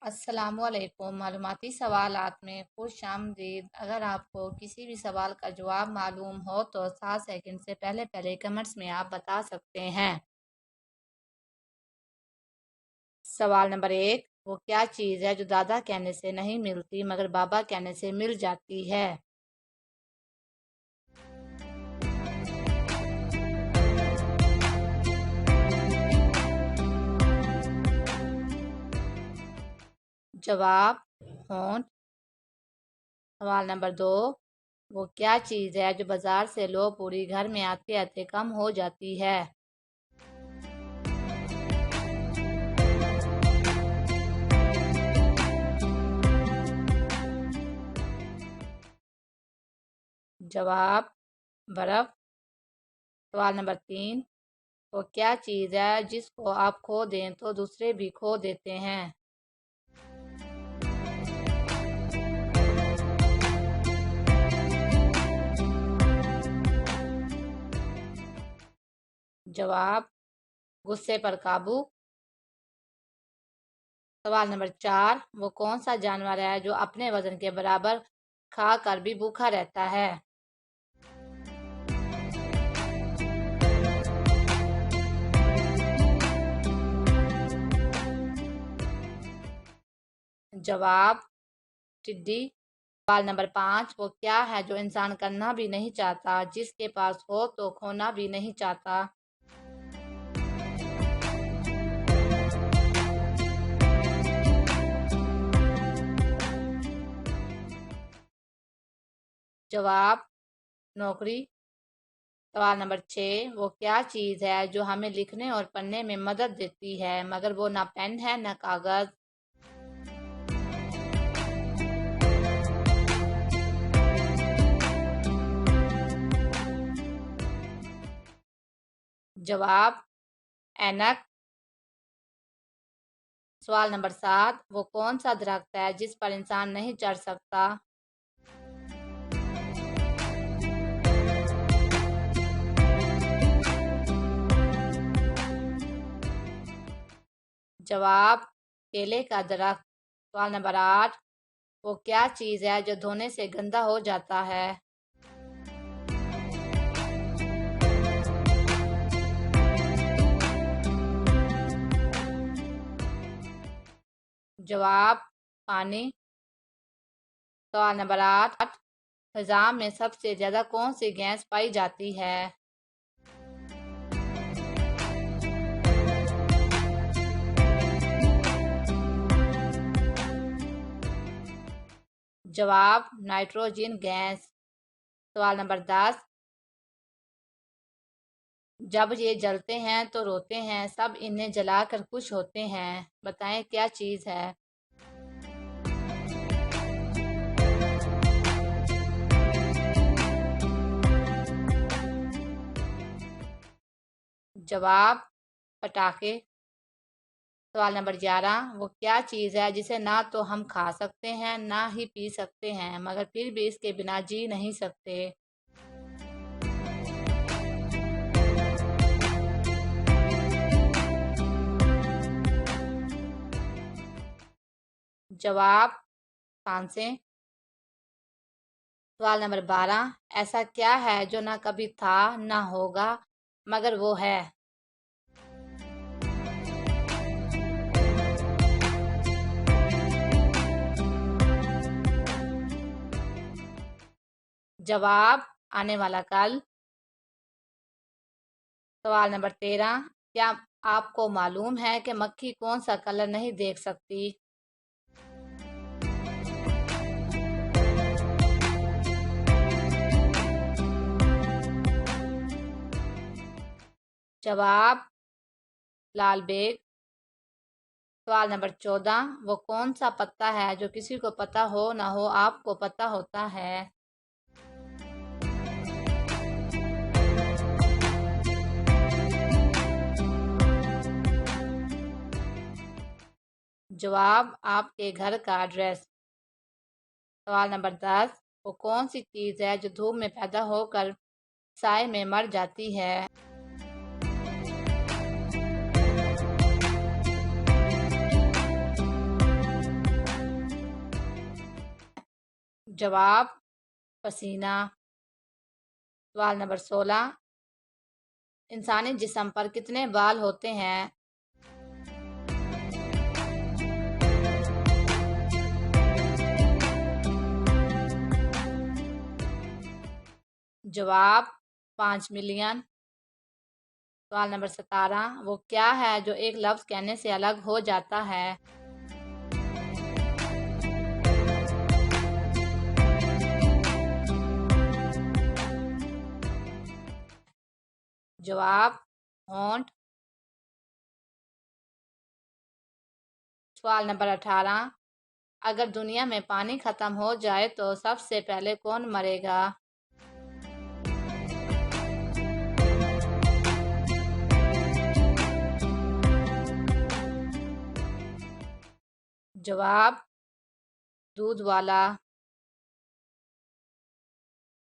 अस्सलामुअलैकुम। मालूमाती सवालात में खुशामदीद। अगर आपको किसी भी सवाल का जवाब मालूम हो तो 7 सेकंड से पहले कमेंट्स में आप बता सकते हैं। सवाल नंबर 1, वो क्या चीज़ है जो दादा कहने से नहीं मिलती मगर बाबा कहने से मिल जाती है? जवाब होंठ। सवाल नंबर 2, वो क्या चीज़ है जो बाजार से लो पूरी घर में आते आते कम हो जाती है? जवाब बर्फ। सवाल नंबर 3, वो क्या चीज़ है जिसको आप खो दें तो दूसरे भी खो देते हैं? जवाब गुस्से पर काबू। सवाल नंबर 4, वो कौन सा जानवर है जो अपने वजन के बराबर खा कर भी भूखा रहता है? जवाब टिड्डी। सवाल नंबर 5, वो क्या है जो इंसान करना भी नहीं चाहता, जिसके पास हो तो खोना भी नहीं चाहता? जवाब नौकरी। सवाल नंबर 6, वो क्या चीज़ है जो हमें लिखने और पढ़ने में मदद देती है मगर वो ना पेन है ना कागज़? जवाब ऐनक। सवाल नंबर 7, वो कौन सा दरख्त है जिस पर इंसान नहीं चढ़ सकता? जवाब केले का दरख्त। सवाल नंबर 8, वो क्या चीज़ है जो धोने से गंदा हो जाता है? जवाब पानी। सवाल नंबर 8, फिजा में सबसे ज्यादा कौन सी गैस पाई जाती है? जवाब नाइट्रोजन गैस। सवाल नंबर 10, जब ये जलते हैं तो रोते हैं, सब इन्हें जलाकर खुश होते हैं, बताएं क्या चीज़ है? जवाब पटाखे। सवाल नंबर 11, वो क्या चीज़ है जिसे ना तो हम खा सकते हैं ना ही पी सकते हैं मगर फिर भी इसके बिना जी नहीं सकते? जवाब सांसें। सवाल नंबर 12, ऐसा क्या है जो ना कभी था ना होगा मगर वो है? जवाब आने वाला कल। सवाल नंबर 13, क्या आपको मालूम है कि मक्खी कौन सा कलर नहीं देख सकती? जवाब लाल बेग। सवाल नंबर 14, वो कौन सा पत्ता है जो किसी को पता हो ना हो आपको पता होता है? जवाब आपके घर का एड्रेस। सवाल नंबर 10, वो कौन सी चीज़ है जो धूप में पैदा होकर साए में मर जाती है? जवाब पसीना। सवाल नंबर 16, इंसानी जिस्म पर कितने बाल होते हैं? जवाब 5 मिलियन। सवाल नंबर 17, वो क्या है जो एक लफ्ज़ कहने से अलग हो जाता है? जवाब होंठ। सवाल नंबर 18, अगर दुनिया में पानी खत्म हो जाए तो सबसे पहले कौन मरेगा? जवाब दूध वाला।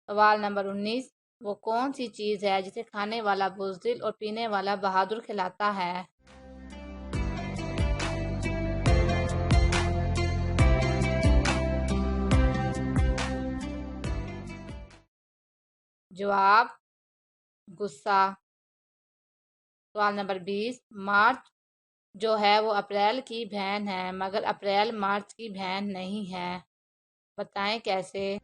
सवाल नंबर 19, वो कौन सी चीज़ है जिसे खाने वाला बुज़दिल और पीने वाला बहादुर खिलाता है? जवाब गुस्सा। सवाल नंबर 20, मार्च जो है वो अप्रैल की बहन है मगर अप्रैल मार्च की बहन नहीं है, बताएं कैसे?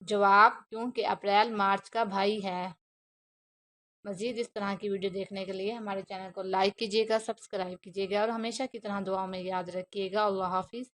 जवाब क्योंकि अप्रैल मार्च का भाई है। मज़ीद इस तरह की वीडियो देखने के लिए हमारे चैनल को लाइक कीजिएगा, सब्सक्राइब कीजिएगा और हमेशा की तरह दुआओं में याद रखिएगा। अल्लाह हाफिज़।